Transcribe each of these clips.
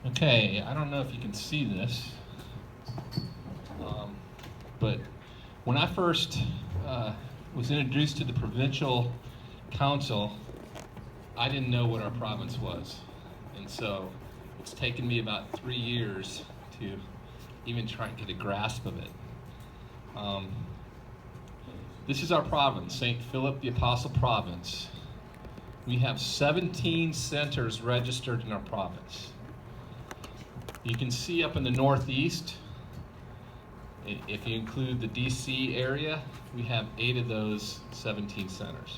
Okay, I don't know if you can see this, but when I first was introduced to the Provincial Council, I didn't know what our province was. And so it's taken me about 3 years to even try and get a grasp of it. Um, this is our province, St. Philip the Apostle Province. We have 17 centers registered in our province. You can see up in the northeast, if you include the DC area, we have 8 of those 17 centers.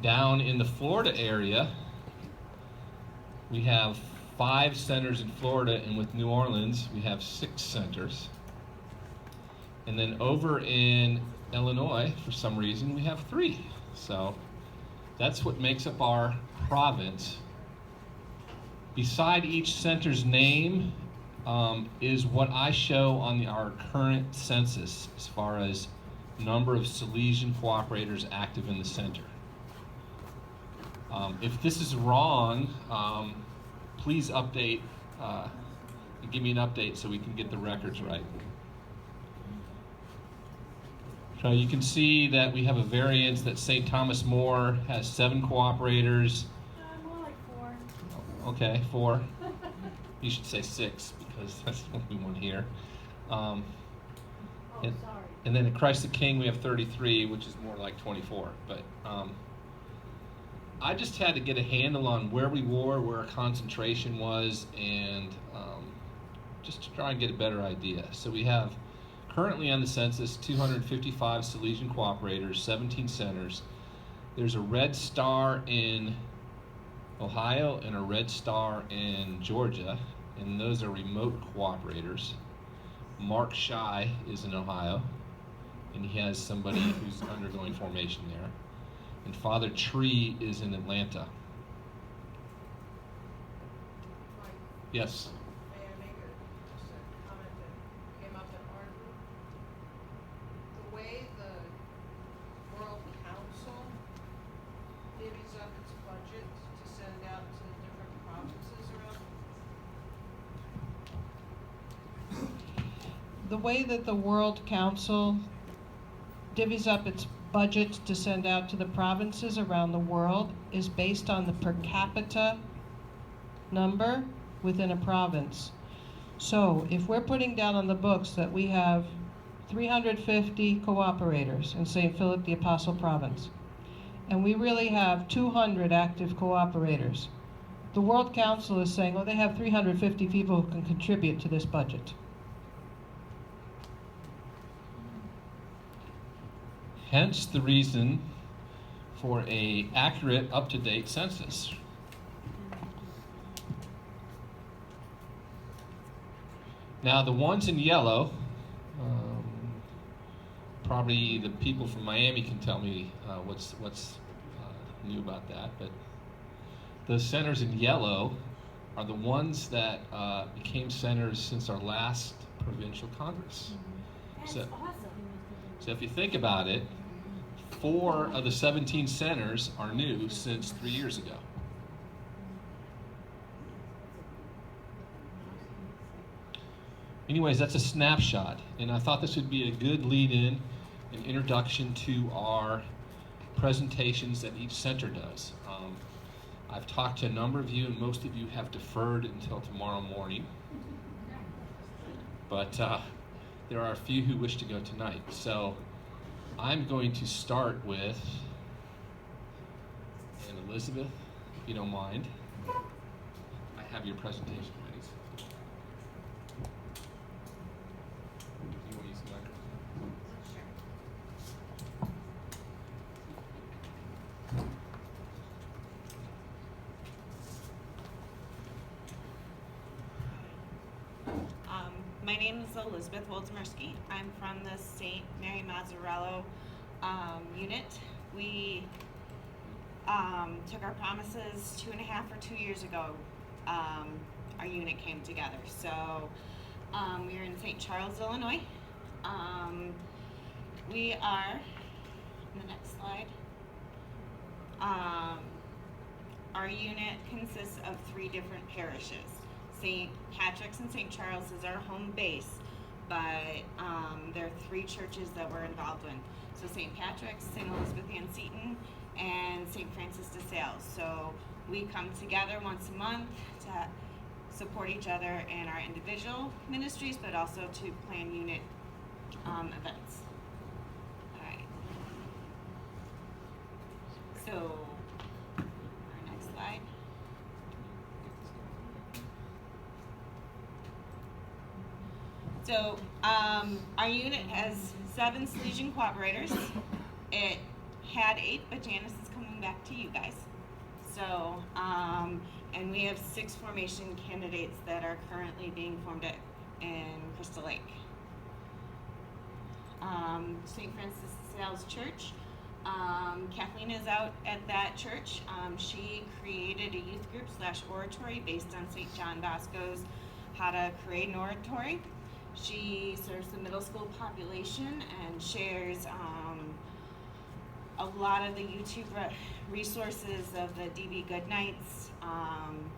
Down in the Florida area, we have 5 centers in Florida, and with New Orleans, we have 6 centers. And then over in Illinois, for some reason, we have 3. So that's what makes up our province. Beside each center's name is what I show on our current census as far as number of Salesian cooperators active in the center. If this is wrong, please update, give me an update so we can get the records right. So you can see that we have a variance that St. Thomas More has 7 cooperators. More like 4. Okay, 4. You should say 6 because that's the only one here. Sorry. And then at Christ the King we have 33, which is more like 24. But I just had to get a handle on where we were, where our concentration was, and just to try and get a better idea. So we have currently on the census 255 Salesian cooperators, 17 centers. There's a red star in Ohio and a red star in Georgia, and those are remote cooperators. Mark Shy is in Ohio, and he has somebody who's undergoing formation there. And Father Tree is in Atlanta. Mike, Yes? may I make just a comment that came up in our group? The way the World Council divvies up its budget to send out to the different provinces around. The way that the World Council divvies up its budget to send out to the provinces around the world is based on the per capita number within a province. So if we're putting down on the books that we have 350 cooperators in St. Philip the Apostle Province, and we really have 200 active cooperators, the World Council is saying, oh, they have 350 people who can contribute to this budget. Hence the reason for a accurate, up-to-date census. Now the ones in yellow, probably the people from Miami can tell me what's new about that, but the centers in yellow are the ones that became centers since our last Provincial Congress. That's So, awesome. so if you think about it, 4 of the 17 centers are new since 3 years ago. Anyways, that's a snapshot, and I thought this would be a good lead-in, an introduction to our presentations that each center does. I've talked to a number of you, and most of you have deferred until tomorrow morning, but there are a few who wish to go tonight. So I'm going to start with, and Elizabeth, if you don't mind, I have your presentation ready. You want to use the microphone? My name is Elizabeth Woldzmerski. I'm from the St. Mary Mazzarello unit. We took our promises 2 years ago. Our unit came together. So we are in St. Charles, Illinois. We are, the next slide, our unit consists of 3 different parishes. St. Patrick's and St. Charles is our home base, but there are 3 churches that we're involved in. So St. Patrick's, St. Elizabeth Ann Seton, and St. Francis de Sales. So we come together once a month to support each other in our individual ministries, but also to plan unit events. All right. So, our next slide. So, our unit has 7 Salesian Cooperators. It had 8, but Janice is coming back to you guys. So, and we have 6 formation candidates that are currently being formed in Crystal Lake. St. Francis de Sales Church. Kathleen is out at that church. She created a youth group / oratory based on St. John Bosco's How to Create an Oratory. She serves the middle school population and shares a lot of the YouTube resources of the DB Good Nights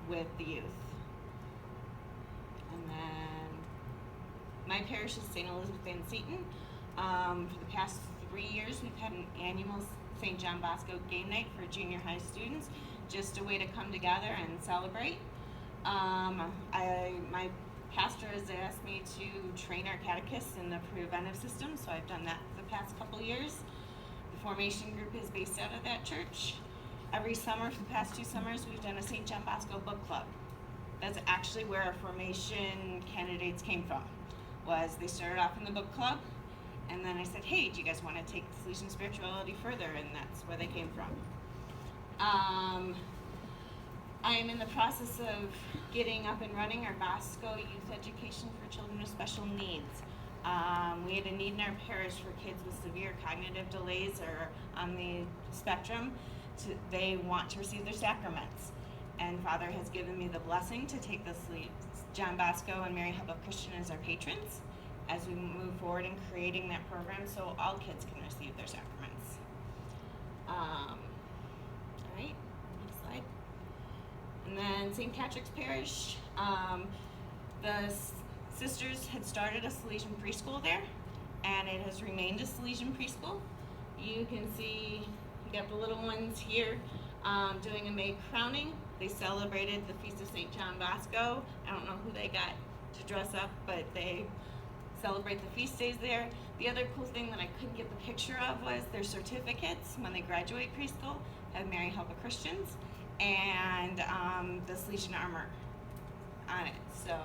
with the youth. And then my parish is St. Elizabeth Ann Seton. For the past 3 years, we've had an annual St. John Bosco game night for junior high students, just a way to come together and celebrate. My pastor has asked me to train our catechists in the preventive system, so I've done that for the past couple years. The formation group is based out of that church. Every summer, for the past 2 summers, we've done a St. John Bosco book club. That's actually where our formation candidates came from. They started off in the book club, and then I said, hey, do you guys want to take Salesian spirituality further? And that's where they came from. I am in the process of getting up and running our Bosco Youth Education for Children with Special Needs. We had a need in our parish for kids with severe cognitive delays or on the spectrum. They want to receive their sacraments. And Father has given me the blessing to take the John Bosco and Mary Help of Christian as our patrons as we move forward in creating that program so all kids can receive their sacraments. All right, next slide. And then St. Patrick's Parish, the sisters had started a Salesian preschool there, and it has remained a Salesian preschool. You can see you got the little ones here doing a May crowning. They celebrated the Feast of St. John Bosco. I don't know who they got to dress up, but they celebrate the feast days there. The other cool thing that I couldn't get the picture of was their certificates when they graduate preschool have Mary Help of Christians and the Salesian armor on it. So,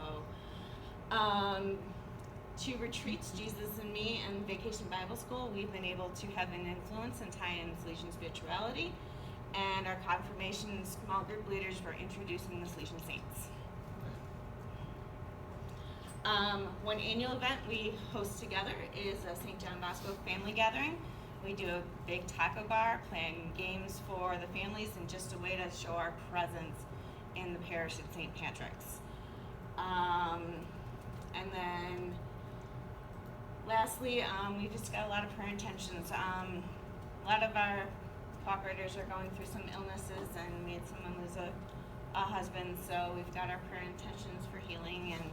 2 retreats, Jesus and Me and Vacation Bible School, we've been able to have an influence and tie in Salesian spirituality. And our confirmation small group leaders were introducing the Salesian saints. One annual event we host together is a St. John Bosco family gathering. We do a big taco bar, playing games for the families, and just a way to show our presence in the parish at St. Patrick's. And then lastly, we just got a lot of prayer intentions. A lot of our cooperators are going through some illnesses, and we had someone lose a husband, so we've got our prayer intentions for healing and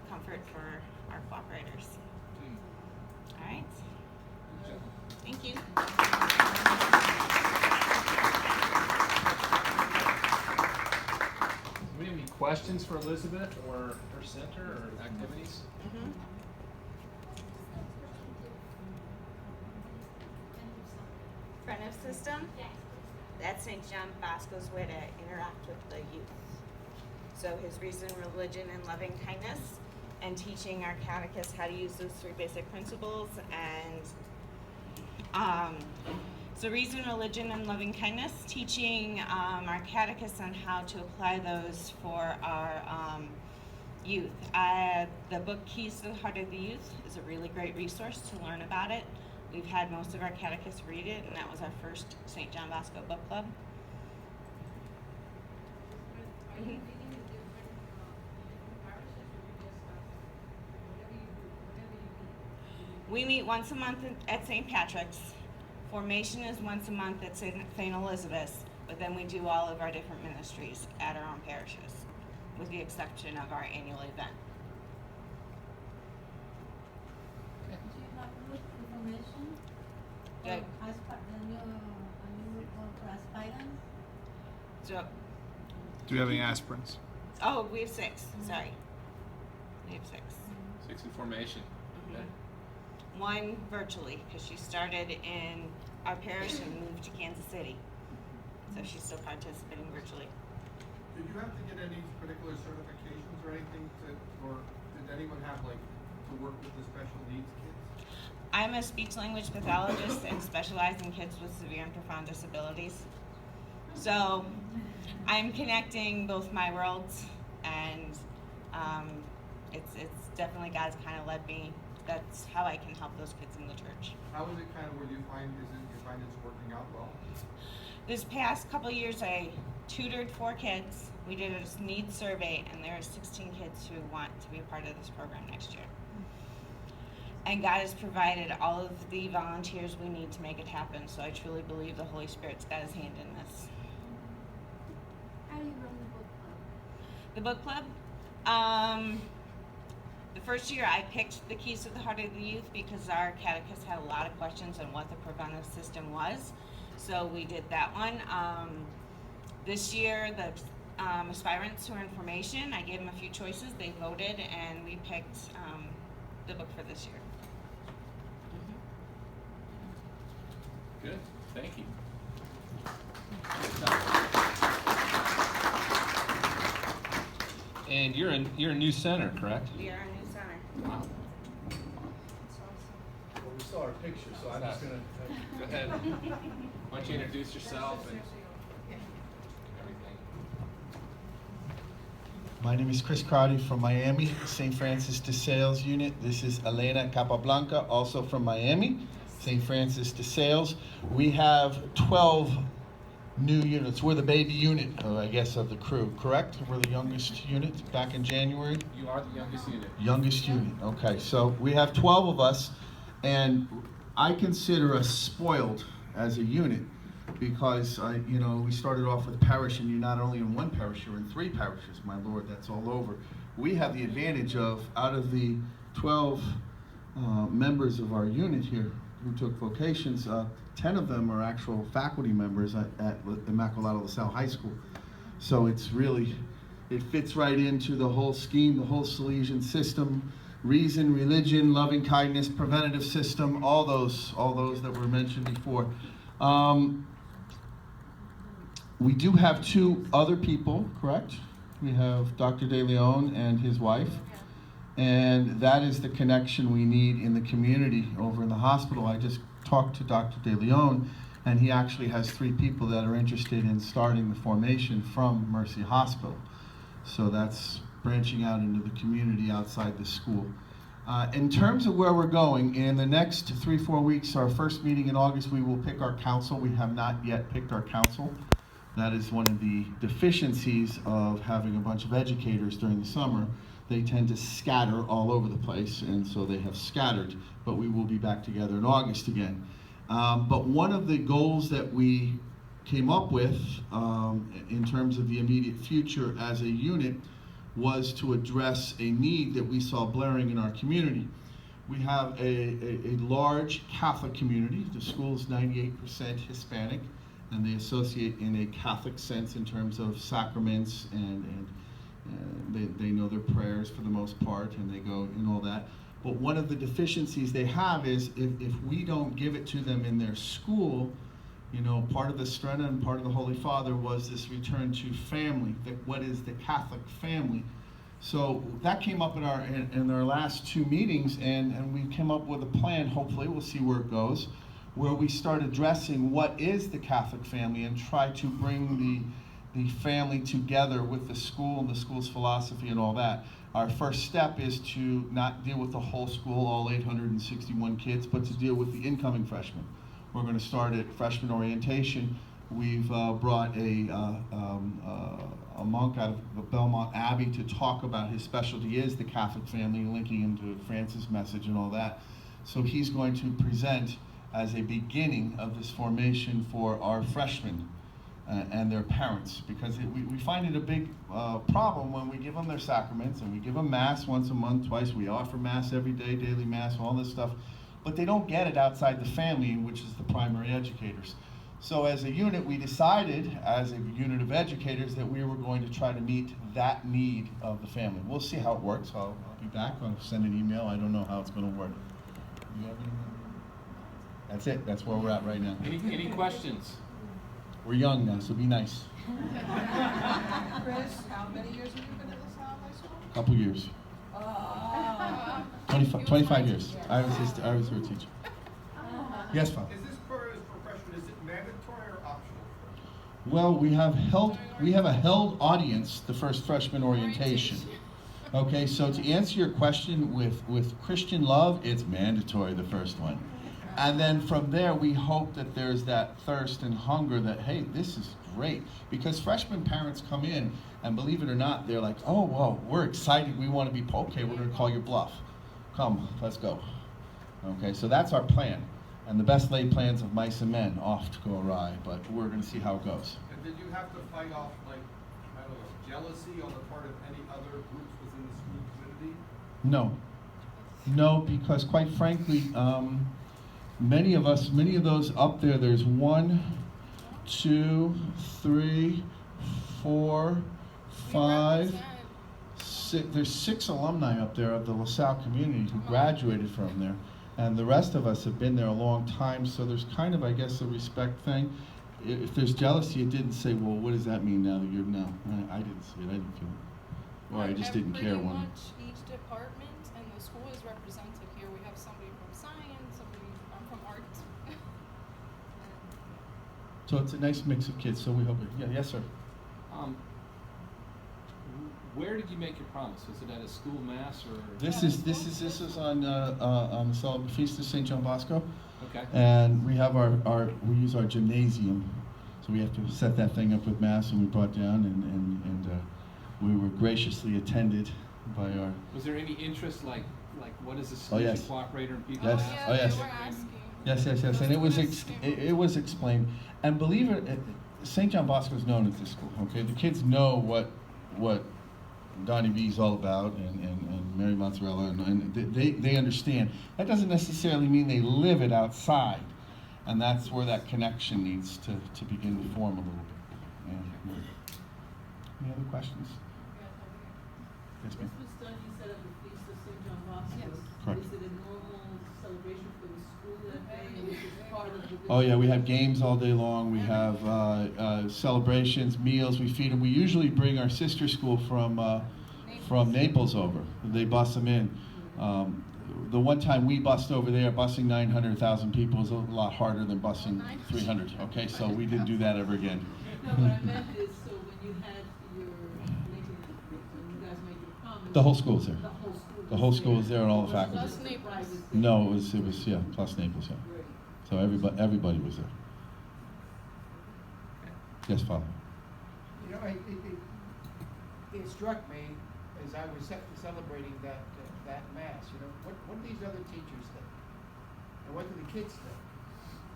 comfort for our cooperators. All right. Thank you. Do we have any questions for Elizabeth or her center or activities? Mm-hmm. Preventive system? That's St. John Bosco's way to interact with the youth. So his reason, religion, and loving kindness, and teaching our catechists how to use those 3 basic principles. And so reason, religion, and loving kindness, teaching our catechists on how to apply those for our youth. The book Keys to the Heart of the Youth is a really great resource to learn about it. We've had most of our catechists read it, and that was our first St. John Bosco book club. Are you meeting in different parishes, or you just whatever you meet? We meet once a month at St. Patrick's. Formation is once a month at St. Elizabeth's. But then we do all of our different ministries at our own parishes, with the exception of our annual event. Do you have good information? Yeah. For aspirants? So, Do we have any aspirants? oh, we have 6, sorry. We have 6. 6 in formation. Okay. 1 virtually, because she started in our parish and moved to Kansas City. So she's still participating virtually. Did you have to get any particular certifications or anything or did anyone have to work with the special needs kids? I'm a speech language pathologist and specialize in kids with severe and profound disabilities. So I'm connecting both my worlds, and it's definitely God's kind of led me. That's how I can help those kids in the church. How is it kind of where you find it's working out well? This past couple years, I tutored 4 kids. We did a needs survey, and there are 16 kids who want to be a part of this program next year. And God has provided all of the volunteers we need to make it happen, so I truly believe the Holy Spirit's got his hand in this. How do you run the book club? The book club, the first year I picked the Keys to the Heart of the Youth because our catechist had a lot of questions on what the preventive system was. So we did that one. This year, the aspirants to information, I gave them a few choices. They voted, and we picked the book for this year. Good. Thank you. And you're a new center, correct? We are a new center. Wow. Well, we saw our picture, so I'm just gonna. Go ahead. Why don't you introduce yourself and everything? My name is Chris Crowdy from Miami, St. Francis de Sales unit. This is Elena Capablanca, also from Miami, St. Francis de Sales. We have 12 new units. We're the baby unit, I guess, of the crew, correct? We're the youngest unit back in January? You are the youngest unit. Youngest unit, okay. So we have 12 of us, and I consider us spoiled as a unit because we started off with parish, and you're not only in one parish, you're in 3 parishes, my Lord, that's all over. We have the advantage of, out of the 12 members of our unit here who took vocations, 10 of them are actual faculty members at Immaculata LaSalle High School. So it's really, it fits right into the whole scheme, the whole Salesian system, reason, religion, loving kindness, preventative system, all those that were mentioned before. We do have 2 other people, correct? We have Dr. De Leon and his wife. And that is the connection we need in the community over in the hospital. I just talked to Dr. De Leon, and he actually has 3 people that are interested in starting the formation from Mercy Hospital. So that's branching out into the community outside the school. In terms of where we're going, in the next 3-4 weeks, our first meeting in August, we will pick our council. We have not yet picked our council. That is one of the deficiencies of having a bunch of educators during the summer. They tend to scatter all over the place, and so they have scattered, but we will be back together in August again. But one of the goals that we came up with in terms of the immediate future as a unit was to address a need that we saw blaring in our community. We have a large Catholic community. The school is 98% Hispanic, and they associate in a Catholic sense in terms of sacraments, and they know their prayers for the most part, and they go and all that. But one of the deficiencies they have is if we don't give it to them in their school, part of the Strena and part of the Holy Father was this return to family, what is the Catholic family. So that came up in our last 2 meetings, and we came up with a plan, hopefully, we'll see where it goes, where we start addressing what is the Catholic family and try to bring the family together with the school and the school's philosophy and all that. Our first step is to not deal with the whole school, all 861 kids, but to deal with the incoming freshmen. We're going to start at freshman orientation. We've brought a monk out of Belmont Abbey to talk about his specialty is the Catholic family, linking him to Francis' message and all that. So he's going to present as a beginning of this formation for our freshmen. and their parents, because we find it a big problem when we give them their sacraments and we give them Mass once a month, twice. We offer Mass every day, daily Mass, all this stuff, but they don't get it outside the family, which is the primary educators. So as a unit, we decided, as a unit of educators, that we were going to try to meet that need of the family. We'll see how it works. I'll be back. I'll send an email. I don't know how it's going to work. You have any? That's it. That's where we're at right now. Any questions? We're young now, so be nice. Chris, how many years have you been at LaSalle High School? Couple years. 25 years. I was her teacher. Yes, Father. Is this program for freshmen, is it mandatory or optional? Well, we have a held audience the first freshman orientation. Okay, so to answer your question with Christian love, it's mandatory, the first one. And then from there, we hope that there's that thirst and hunger that, hey, this is great. Because freshman parents come in, and believe it or not, they're like, oh, whoa, we're excited, we want to be, okay, we're going to call your bluff. Come, let's go. Okay, so that's our plan. And the best laid plans of mice and men oft go awry, but we're going to see how it goes. And did you have to fight off, like, I don't know, jealousy on the part of any other groups within the school community? No. No, because quite frankly, many of those up there, there's 1, 2, 3, 4, 5, 6, there's 6 alumni up there of the LaSalle community who graduated from there. And the rest of us have been there a long time, so there's kind of, I guess, a respect thing. If there's jealousy, it didn't say, well, what does that mean now that you're, no. I didn't see it, I didn't feel it. Or I just didn't care Pretty one. much each department and the school is represented here. We have somebody from science, I'm from art. So it's a nice mix of kids, so we hope it, yeah, yes, sir. Where did you make your promise? Was it at a school Mass or? This is on the Feast of St. John Bosco. Okay. And we have we use our gymnasium, so we have to set that thing up with Mass, and we brought down, and we were graciously attended by our. Was there any interest, like what is the Oh, Salesian yes. Cooperator and people? Yes. ask? Oh, yes. They were asking. Yes, and it was explained, and believe it, St. John Bosco is known at this school. Okay, the kids know what Donnie B is all about, and Mary Mozzarella, and they understand. That doesn't necessarily mean they live it outside, and that's where that connection needs to begin to form a little bit. Any other questions? Yes, ma'am. This was done, you said, at the Feast of St. John Bosco. Yes. Correct. Is it a normal celebration for the school that day, and is it part of the? Oh yeah, we have games all day long. We have celebrations, meals. We feed them. We usually bring our sister school from Naples over. They bus them in. The one time we bussed over there, busing 900,000 people is a lot harder than busing 300. Okay, so we didn't do that ever again. No, what I meant is, so when you had when you guys made your promise. The whole school's there. The whole school. The whole school was there and all the faculty. Plus Naples. No, it was yeah, plus Naples, yeah. Great. So everybody was there. Yes, Father. You know, it struck me as I was celebrating that Mass, you know, what do these other teachers think? And what do the kids think?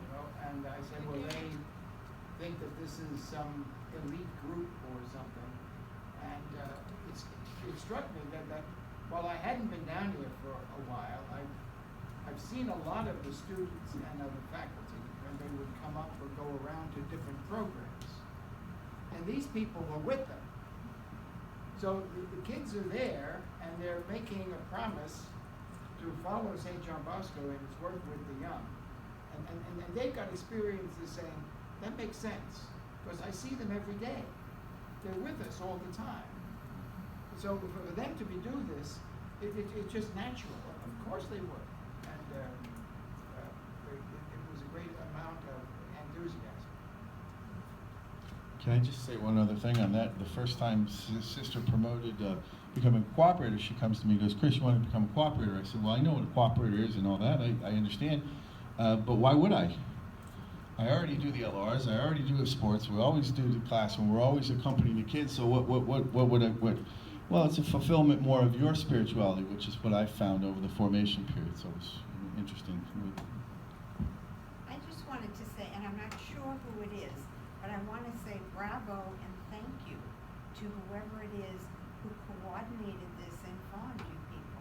You know, and I said, well, they think that this is some elite group or something. And it struck me that while I hadn't been down here for a while, I've seen a lot of the students and of the faculty when they would come up or go around to different programs. And these people were with them. So the kids are there, and they're making a promise to follow St. John Bosco and his work with the young. And they've got experiences saying, that makes sense, because I see them every day. They're with us all the time. So for them to do this, it's just natural. Of course they would. And it was a great amount of enthusiasm. Can I just say one other thing on that? The first time Sister promoted becoming a cooperator, she comes to me and goes, Chris, you want to become a cooperator? I said, well, I know what a cooperator is and all that. I understand. But why would I? I already do the LRs. I already do the sports. We always do the classroom. We're always accompanying the kids. So what would I? Well, it's a fulfillment more of your spirituality, which is what I found over the formation period. So it's interesting. I just wanted to say, and I'm not sure who it is, but I want to say bravo and thank you to whoever it is who coordinated this and formed you people.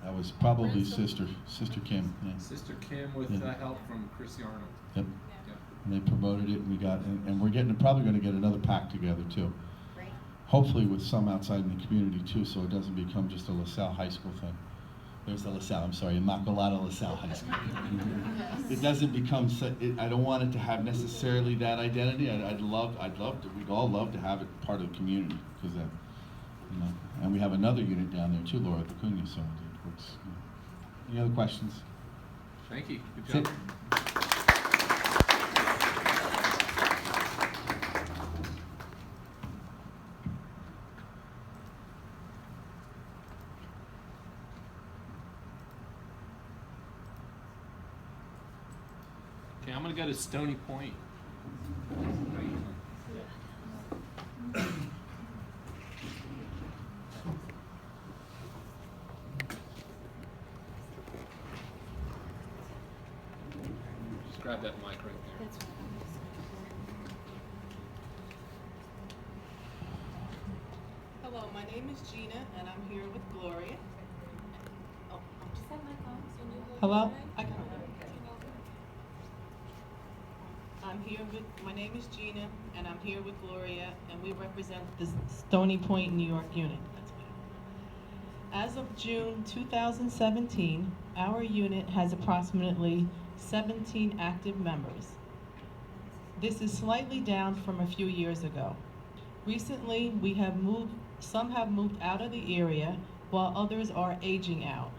That was probably Provincial. Sister Kim. Yeah. Sister Kim with Yeah. help from Chrissy Arnold. Yep. Yep. And they promoted it, and we got, and we're probably going to get another pack together too. Great. Hopefully with some outside in the community too, so it doesn't become just a LaSalle High School thing. There's the LaSalle, I'm sorry, Immaculata LaSalle High School. It doesn't become, I don't want it to have necessarily that identity. I'd love to, we'd all love to have it part of the community, because you know, and we have another unit down there too, Laura Acuna, so it works. You know. Any other questions? Thank you. Good job. Okay, I'm gonna go to Stony Point. Just grab that mic right there. Hello, my name is Gina, and I'm here with Gloria. Oh, just have my phone, so you hold Hello? your mic. I can hold it. I'm here with, my name is Gina, and I'm here with Gloria, and we represent the Stony Point, New York unit. That's right. As of June 2017, our unit has approximately 17 active members. This is slightly down from a few years ago. Recently, some have moved out of the area, while others are aging out.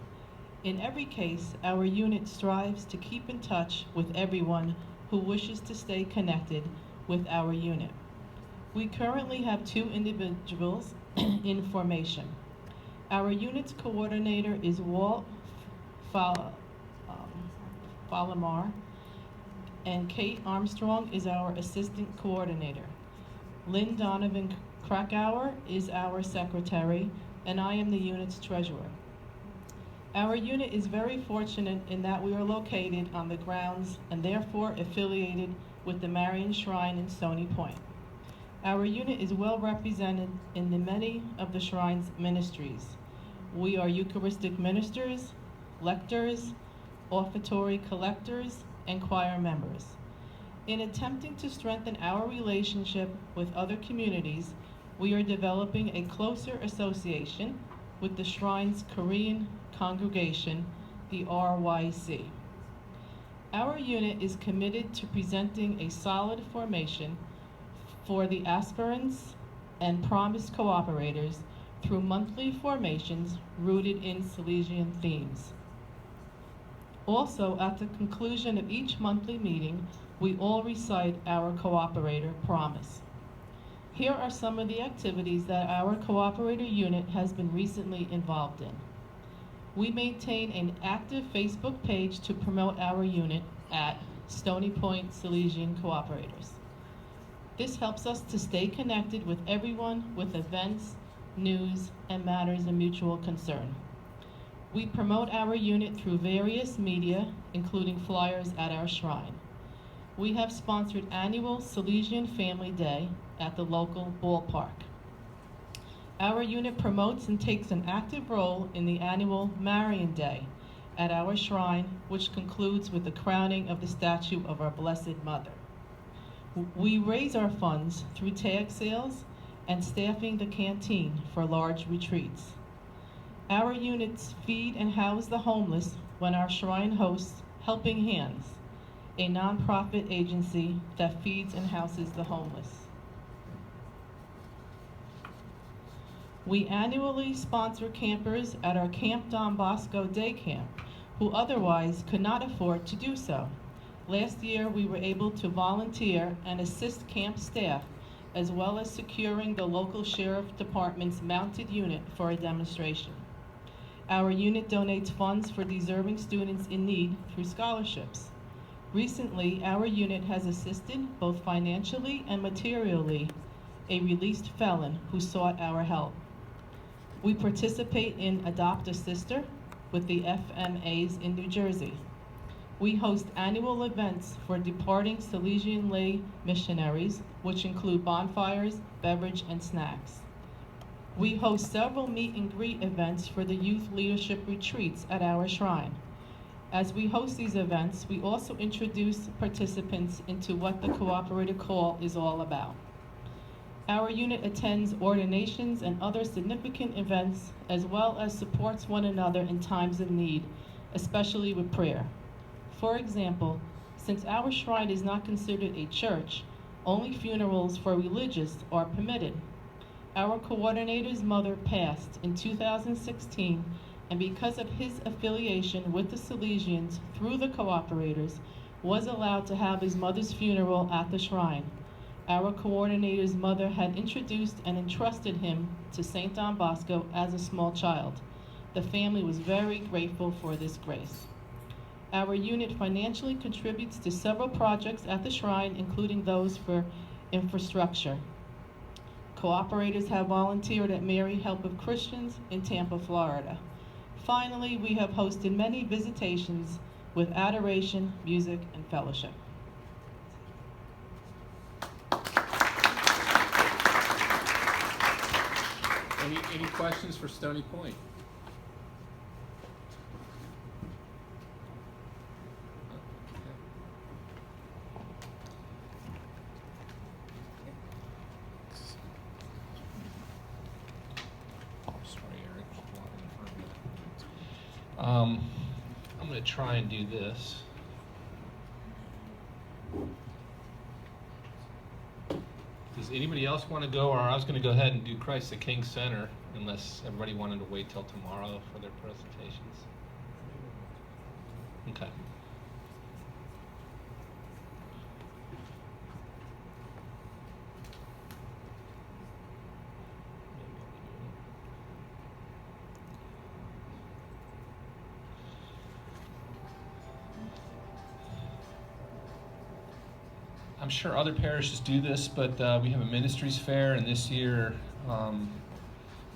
In every case, our unit strives to keep in touch with everyone who wishes to stay connected with our unit. We currently have 2 individuals in formation. Our unit's coordinator is Walt Falamar, and Kate Armstrong is our assistant coordinator. Lynn Donovan Krakauer is our secretary, and I am the unit's treasurer. Our unit is very fortunate in that we are located on the grounds and therefore affiliated with the Marian Shrine in Stony Point. Our unit is well represented in the many of the Shrine's ministries. We are Eucharistic ministers, lectors, offertory collectors, and choir members. In attempting to strengthen our relationship with other communities, we are developing a closer association with the Shrine's Korean congregation, the RYC. Our unit is committed to presenting a solid formation for the aspirants and promised cooperators through monthly formations rooted in Salesian themes. Also, at the conclusion of each monthly meeting, we all recite our cooperator promise. Here are some of the activities that our cooperator unit has been recently involved in. We maintain an active Facebook page to promote our unit at Stony Point Salesian Cooperators. This helps us to stay connected with everyone with events, news, and matters of mutual concern. We promote our unit through various media, including flyers at our shrine. We have sponsored annual Salesian Family Day at the local ballpark. Our unit promotes and takes an active role in the annual Marian Day at our shrine, which concludes with the crowning of the statue of our Blessed Mother. We raise our funds through tag sales and staffing the canteen for large retreats. Our units feed and house the homeless when our shrine hosts Helping Hands, a nonprofit agency that feeds and houses the homeless. We annually sponsor campers at our Camp Don Bosco Day Camp who otherwise could not afford to do so. Last year, we were able to volunteer and assist camp staff, as well as securing the local sheriff department's mounted unit for a demonstration. Our unit donates funds for deserving students in need through scholarships. Recently, our unit has assisted both financially and materially a released felon who sought our help. We participate in Adopt a Sister with the FMAs in New Jersey. We host annual events for departing Salesian lay missionaries, which include bonfires, beverage, and snacks. We host several meet and greet events for the youth leadership retreats at our shrine. As we host these events, we also introduce participants into what the Cooperator Call is all about. Our unit attends ordinations and other significant events, as well as supports one another in times of need, especially with prayer. For example, since our shrine is not considered a church, only funerals for religious are permitted. Our coordinator's mother passed in 2016, and because of his affiliation with the Salesians through the Cooperators, was allowed to have his mother's funeral at the shrine. Our coordinator's mother had introduced and entrusted him to St. Don Bosco as a small child. The family was very grateful for this grace. Our unit financially contributes to several projects at the shrine, including those for infrastructure. Cooperators have volunteered at Mary Help of Christians in Tampa, Florida. Finally, we have hosted many visitations with adoration, music, and fellowship. Any questions for Stony Point? I'm going to try and do this. Does anybody else want to go, or I was going to go ahead and do Christ the King Center, unless everybody wanted to wait till tomorrow for their presentations. Okay. I'm sure other parishes do this, but we have a ministries fair, and this year,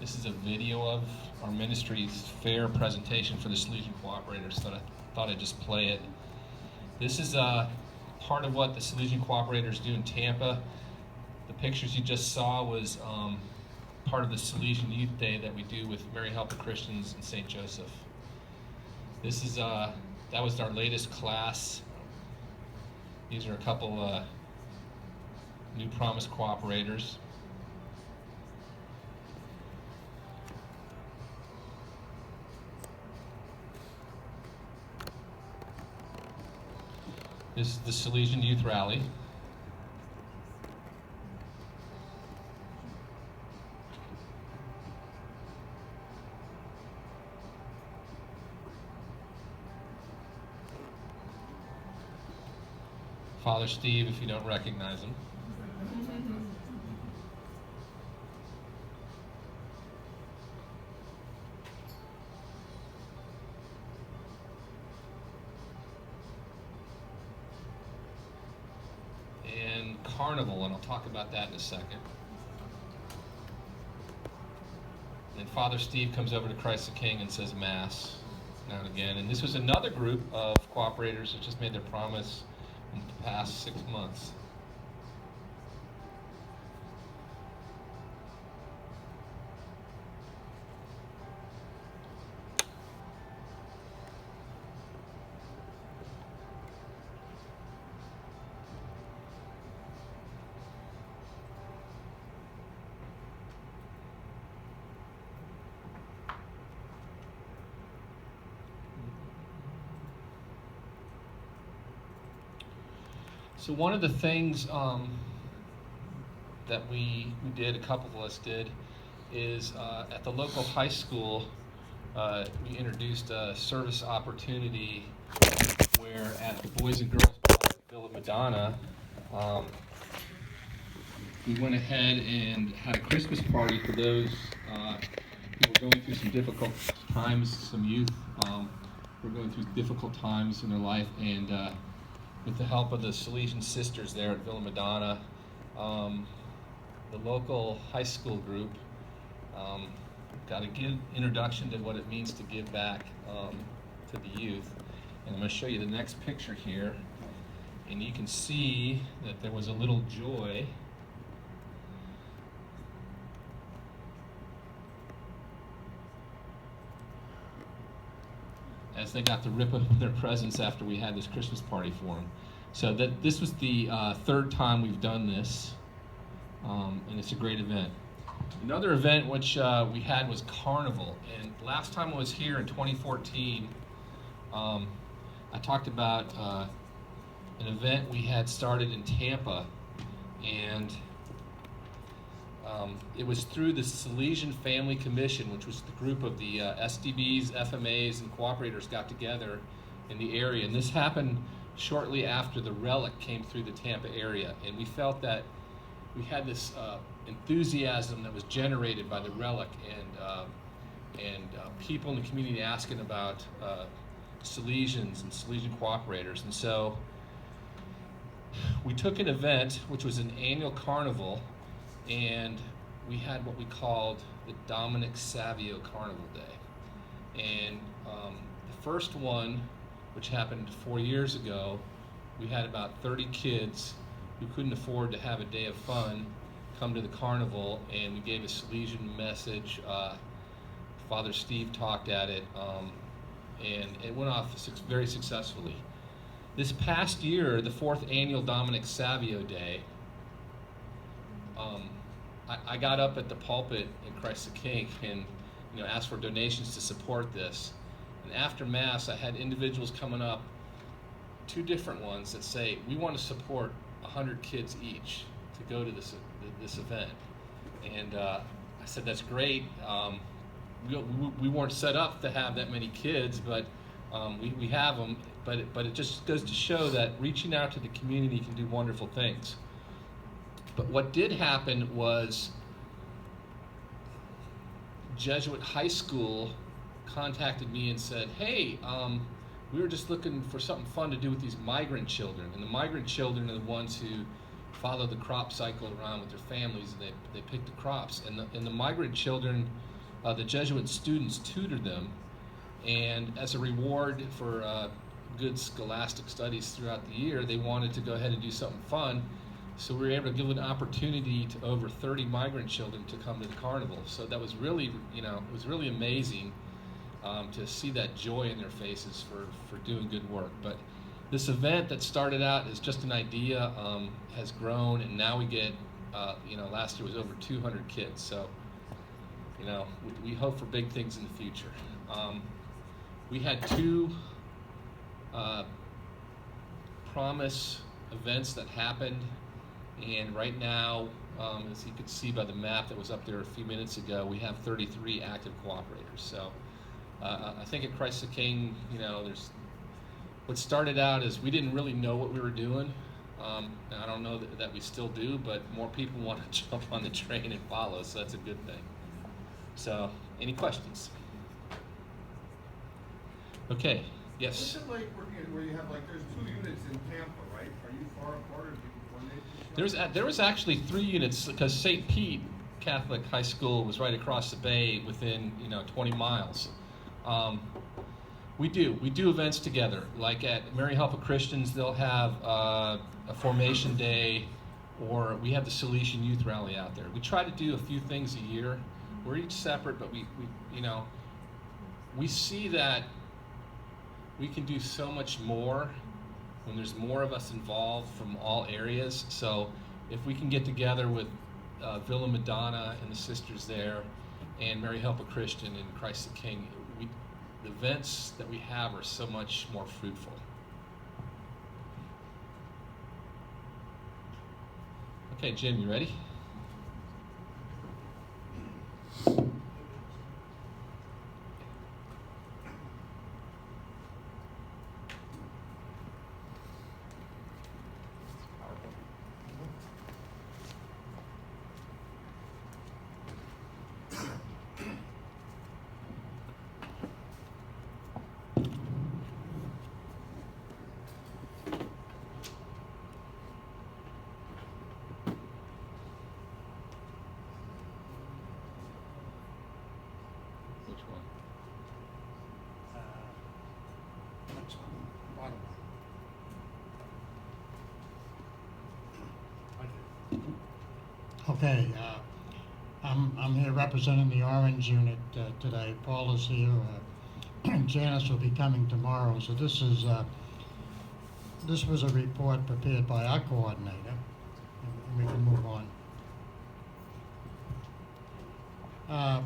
this is a video of our ministries fair presentation for the Salesian Cooperators, so I thought I'd just play it. This is part of what the Salesian Cooperators do in Tampa. The pictures you just saw was part of the Salesian Youth Day that we do with Mary Help of Christians in St. Joseph. This is that was our latest class. These are a couple New Promise Cooperators. This is the Salesian Youth Rally. Father Steve, if you don't recognize him. And Carnival, and I'll talk about that in a second. And then Father Steve comes over to Christ the King and says Mass now and again. And this was another group of cooperators that just made their promise in the past 6 months. So one of the things that we did, a couple of us did, is at the local high school, we introduced a service opportunity where at the Boys and Girls Club at Phillip Madonna, we went ahead and had a Christmas party for those who were going through some difficult times, some youth were going through difficult times in their life, and with the help of the Salesian sisters there at Villa Madonna, the local high school group got a good introduction to what it means to give back to the youth. And I'm going to show you the next picture here. And you can see that there was a little joy as they got to rip open their presents after we had this Christmas party for them. So this was the third time we've done this, and it's a great event. Another event which we had was Carnival, and last time I was here in 2014, I talked about an event we had started in Tampa, and it was through the Salesian Family Commission, which was the group of the SDBs, FMAs, and Cooperators got together in the area. And this happened shortly after the relic came through the Tampa area. And we felt that we had this enthusiasm that was generated by the relic, and people in the community asking about Salesians and Salesian Cooperators. And so we took an event, which was an annual carnival, and we had what we called the Dominic Savio Carnival Day. And the first one, which happened 4 years ago, we had about 30 kids who couldn't afford to have a day of fun come to the carnival, and we gave a Salesian message. Father Steve talked at it, and it went off very successfully. This past year, the 4th annual Dominic Savio Day, I got up at the pulpit in Christ the King and asked for donations to support this. And after Mass, I had individuals coming up, 2 different ones, that say, we want to support 100 kids each to go to this event. And I said, that's great. We weren't set up to have that many kids, but we have them. But it just goes to show that reaching out to the community can do wonderful things. But what did happen was Jesuit High School contacted me and said, hey, we were just looking for something fun to do with these migrant children. And the migrant children are the ones who follow the crop cycle around with their families, and they pick the crops. And the migrant children, the Jesuit students tutored them. And as a reward for good scholastic studies throughout the year, they wanted to go ahead and do something fun. So we were able to give an opportunity to over 30 migrant children to come to the carnival. So that was really, it was really amazing to see that joy in their faces for doing good work. But this event that started out as just an idea has grown, and now we get, last year was over 200 kids. So, we hope for big things in the future. We had 2 Promise events that happened. And right now, as you can see by the map that was up there a few minutes ago, we have 33 active cooperators. So I think at Christ the King, there's what started out as we didn't really know what we were doing. And I don't know that we still do, but more people want to jump on the train and follow, so that's a good thing. So, any questions? Okay, yes? What's it like working where you have there's 2 units in Tampa, right? Are you far apart, or do you coordinate? There was actually 3 units, because St. Pete Catholic High School was right across the bay within 20 miles. We do events together. Like at Mary Help of Christians, they'll have a formation day, or we have the Salesian Youth Rally out there. We try to do a few things a year. We're each separate, but we see that we can do so much more when there's more of us involved from all areas. So if we can get together with Villa Madonna and the sisters there, and Mary Help a Christian and Christ the King, the events that we have are so much more fruitful. Okay, Jim, you ready? Okay, I'm here representing the Orange unit today. Paul is here. Janice will be coming tomorrow. So this was a report prepared by our coordinator, and we can move on.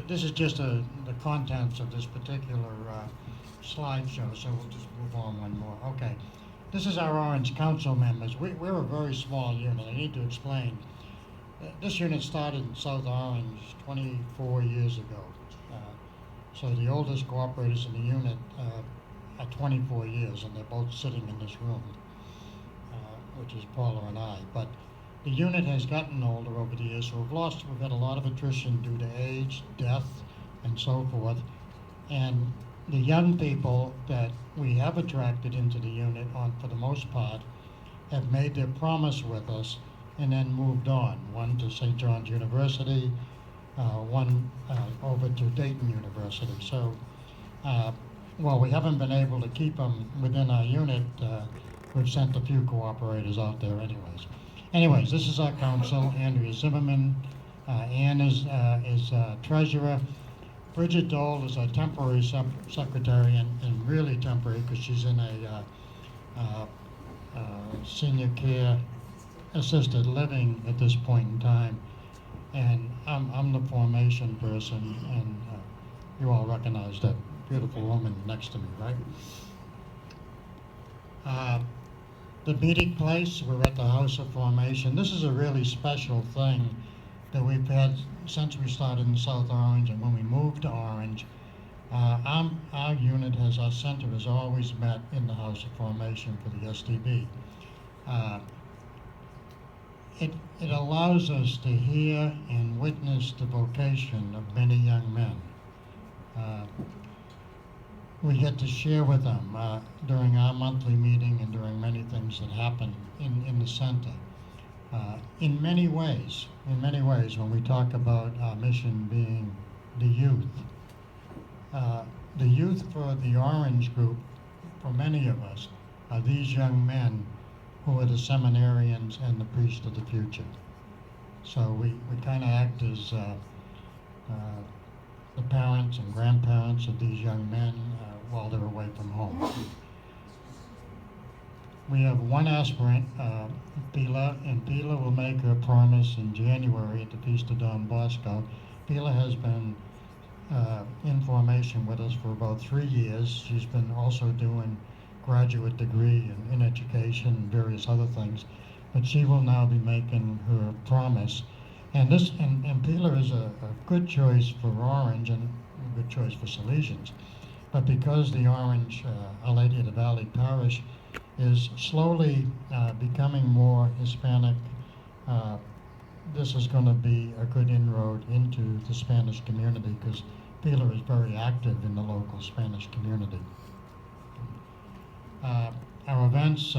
This is just the contents of this particular slideshow, so we'll just move on one more. Okay, this is our Orange Council members. We're a very small unit. I need to explain. This unit started in South Orange 24 years ago. So the oldest cooperators in the unit are 24 years, and they're both sitting in this room, which is Paula and I. But the unit has gotten older over the years, so we've had a lot of attrition due to age, death, and so forth. And the young people that we have attracted into the unit, for the most part, have made their promise with us and then moved on. One to St. John's University, one over to Dayton University. So while we haven't been able to keep them within our unit, we've sent a few cooperators out there anyways. This is our council. Andrea Zimmerman, Ann is treasurer. Bridget Dole is our temporary secretary, and really temporary because she's in a senior care assisted living at this point in time. And I'm the formation person, and you all recognize that beautiful woman next to me, right? The meeting place, we're at the House of Formation. This is a really special thing that we've had since we started in South Orange, and when we moved to Orange, our unit our center has always met in the House of Formation for the SDB. It allows us to hear and witness the vocation of many young men. We get to share with them during our monthly meeting and during many things that happen in the center. In many ways, when we talk about our mission being the youth for the Orange Group, for many of us, are these young men who are the seminarians and the priests of the future. So we kind of act as the parents and grandparents of these young men while they're away from home. We have one aspirant, Phillip, and Phillip will make her promise in January at the Feast of Don Bosco. Phillip has been in formation with us for about 3 years. She's been also doing graduate degree in education and various other things, but she will now be making her promise. And Phillip is a good choice for Orange and a good choice for Salesians. But because the Orange Our Lady of the Valley Parish is slowly becoming more Hispanic, this is going to be a good inroad into the Spanish community because Phillip is very active in the local Spanish community. Our events,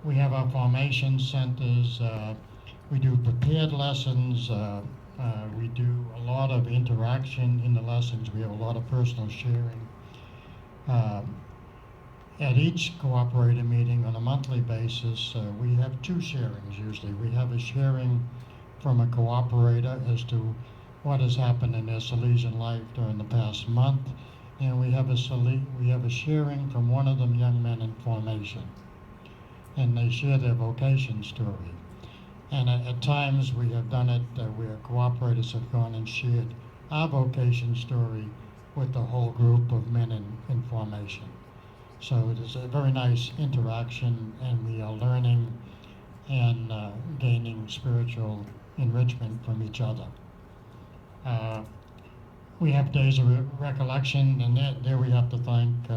we have our formation centers, we do prepared lessons, we do a lot of interaction in the lessons, we have a lot of personal sharing. At each cooperator meeting on a monthly basis, we have 2 sharings usually. We have a sharing from a cooperator as to what has happened in their Salesian life during the past month, and we have a sharing from one of them young men in formation, and they share their vocation story. And at times we have done it where cooperators have gone and shared our vocation story with the whole group of men in formation. So it is a very nice interaction, and we are learning and gaining spiritual enrichment from each other. We have days of recollection, and there we have to thank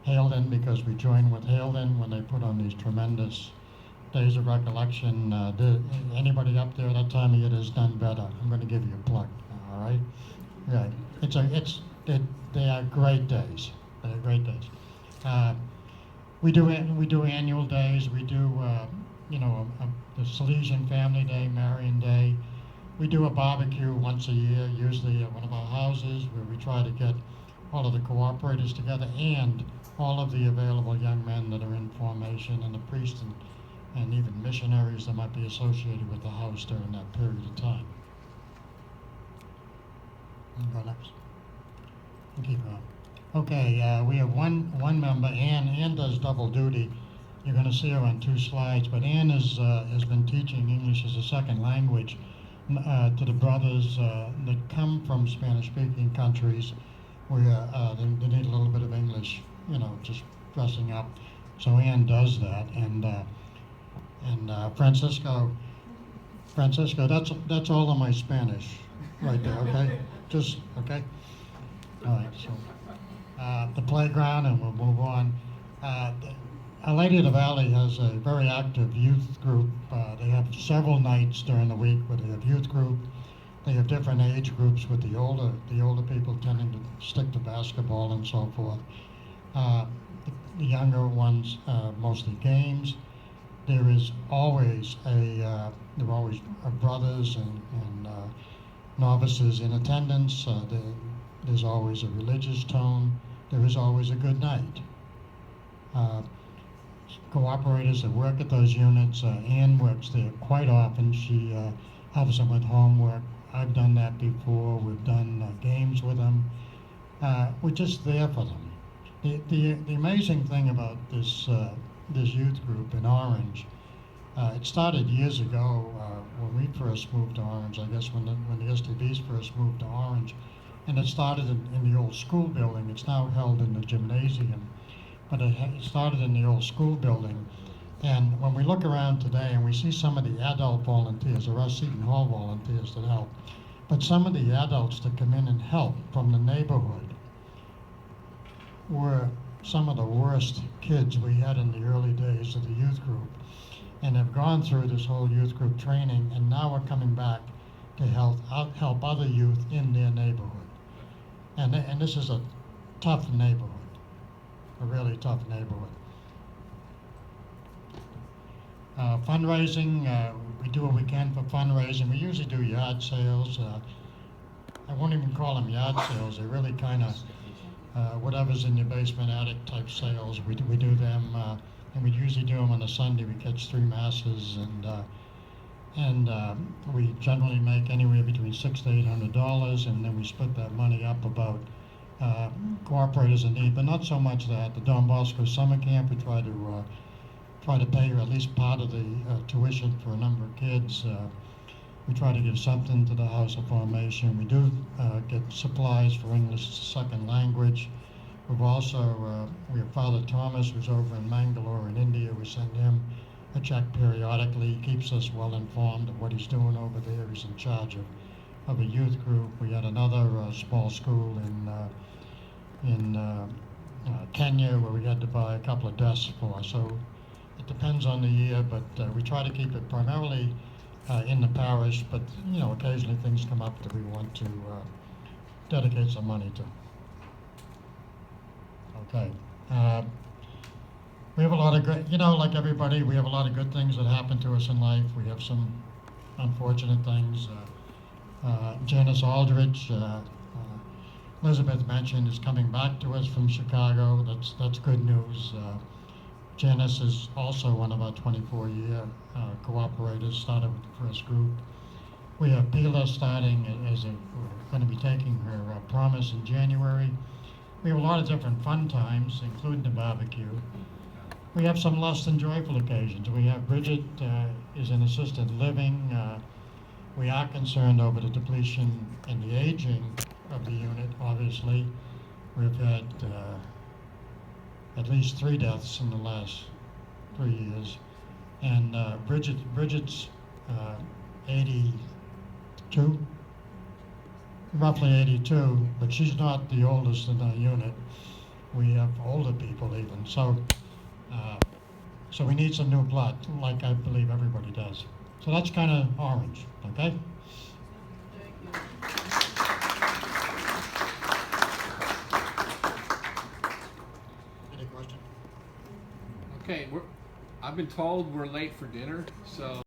Halden, because we join with Halden when they put on these tremendous days of recollection. Anybody up there that time of year has done better, I'm going to give you a plug. All right, yeah, they are great days. They are great days. We do annual days. We do the Salesian Family Day, Marian Day. We do a barbecue once a year, usually at one of our houses, where we try to get all of the cooperators together and all of the available young men that are in formation, and the priests and even missionaries that might be associated with the house during that period of time. Go next. We'll keep going. Okay, we have one member. Ann does double duty. You're going to see her on 2 slides, but Ann has been teaching English as a second language to the brothers that come from Spanish-speaking countries where they need a little bit of English, just dressing up. So Ann does that, and Francisco, that's all of my Spanish right there. Okay, just okay. All right, so the playground, and we'll move on. Our Lady of the Valley has a very active youth group. They have several nights during the week where they have youth group. They have different age groups with the older people tending to stick to basketball and so forth. The younger ones, mostly games. There is always brothers and novices in attendance. There's always a religious tone. There is always a good night. Cooperators that work at those units, Ann works there quite often. She helps them with homework. I've done that before. We've done games with them. We're just there for them. The amazing thing about this youth group in Orange, it started years ago when we first moved to Orange, I guess when the STVs first moved to Orange, and it started in the old school building. It's now held in the gymnasium, but it started in the old school building. And when we look around today and we see some of the adult volunteers, there are Seton Hall volunteers that help, but some of the adults that come in and help from the neighborhood were some of the worst kids we had in the early days of the youth group, and have gone through this whole youth group training, and now are coming back to help other youth in their neighborhood. And this is a tough neighborhood, a really tough neighborhood. Fundraising, we do what we can for fundraising. We usually do yard sales. I won't even call them yard sales. They're really kind of whatever's in your basement attic type sales. We do them, and we usually do them on a Sunday. We catch 3 masses, and we generally make anywhere between $600 to $800, and then we split that money up about cooperators in need, but not so much that. The Don Bosco Summer Camp, we try to pay at least part of the tuition for a number of kids. We try to give something to the House of Formation. We do get supplies for English as a second language. We've also, we have Father Thomas, who's over in Mangalore in India. We send him a check periodically. He keeps us well informed of what he's doing over there. He's in charge of a youth group. We had another small school in Kenya where we had to buy a couple of desks for. So it depends on the year, but we try to keep it primarily in the parish, but occasionally things come up that we want to dedicate some money to. Okay. We have a lot of good, like everybody, we have a lot of good things that happen to us in life. We have some unfortunate things. Janice Aldrich, Elizabeth mentioned, is coming back to us from Chicago. That's good news. Janice is also one of our 24-year cooperators, started with the first group. We have Pila starting we're going to be taking her promise in January. We have a lot of different fun times, including the barbecue. We have some less than joyful occasions. We have Bridget is in assisted living. We are concerned over the depletion and the aging of the unit, obviously. We've had at least 3 deaths in the last 3 years. And Bridget's 82, roughly 82, but she's not the oldest in our unit. We have older people even. So we need some new blood, like I believe everybody does. So that's kind of Orange, okay? Okay, I've been told we're late for dinner, so